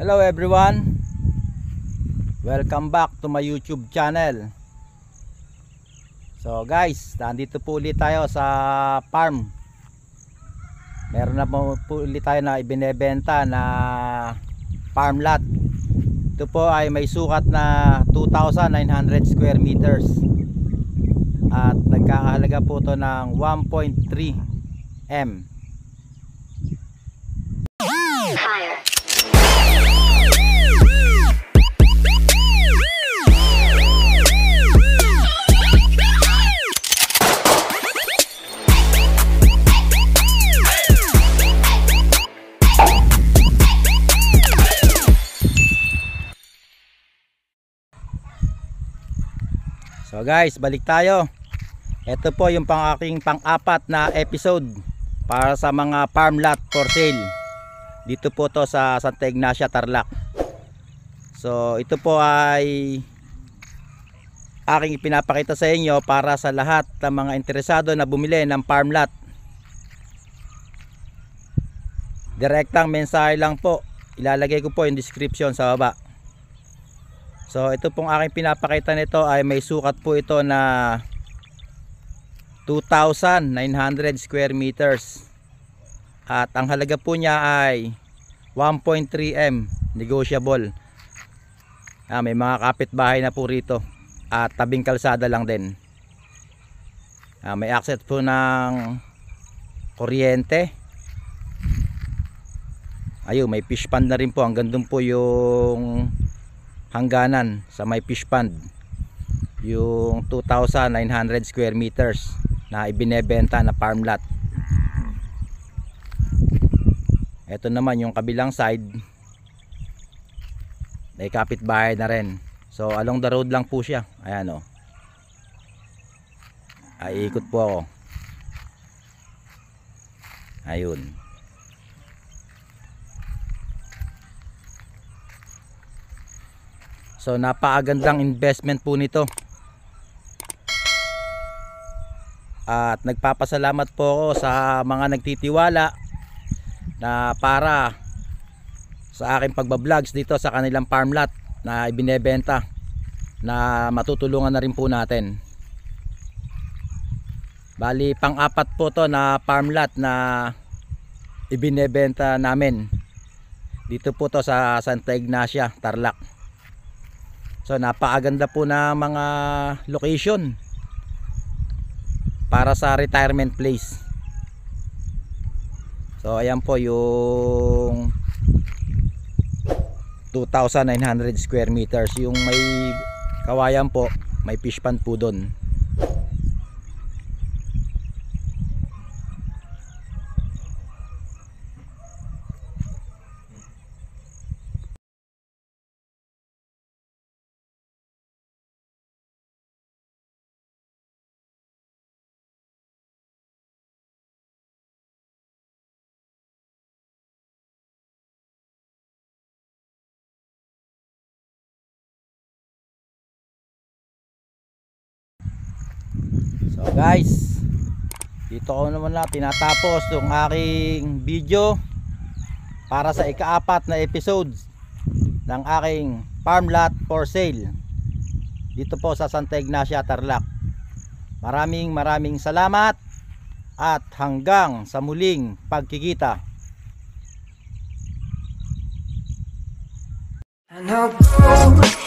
Hello everyone, welcome back to my YouTube channel. So guys, nandito po ulit tayo sa farm. Meron na po ulit tayo na ibinebenta na farm lot. Ito po ay may sukat na 2,900 square meters at nagkakahalaga po ito ng 1.3 M. So guys, balik tayo. Ito po yung aking pang-apat na episode para sa mga farm lot for sale. Dito po to sa Santa Ignacia, Tarlac. So ito po ay aking ipinapakita sa inyo para sa lahat ng mga interesado na bumili ng farm lot. Direktang mensahe lang po. Ilalagay ko po yung description sa baba. So ito pong aking pinapakita nito ay may sukat po ito na 2,900 square meters. At ang halaga po niya ay 1.3 M, negotiable. May mga kapitbahay na po rito at tabing kalsada lang din. May access po ng kuryente. Ayun, may fish pond na rin po. Hanggang doon po yung hangganan sa may fish pond, yung 2,900 square meters na ibinebenta na farm lot. Ito naman yung kabilang side, may kapitbahay na rin. So along the road lang po siya. Ayan o, ay ikot po ako. Ayun. So napakagandang investment po nito. At nagpapasalamat po ako sa mga nagtitiwala na para sa aking pagbabloggs dito sa kanilang farm lot na ibinebenta, na matutulungan na rin po natin. Bali pang-apat po to na farm lot na ibinebenta namin. Dito po to sa Santa Ignacia, Tarlac. So napakaganda po na mga location para sa retirement place. So ayan po yung 2,900 square meters. Yung may kawayan po, may fish pond po doon. So guys, dito ko naman na tinatapos yung aking video para sa ika-apat na episode ng aking farm lot for sale dito po sa Santa Ignacia, Tarlac. Maraming salamat at hanggang sa muling pagkikita. And I'll go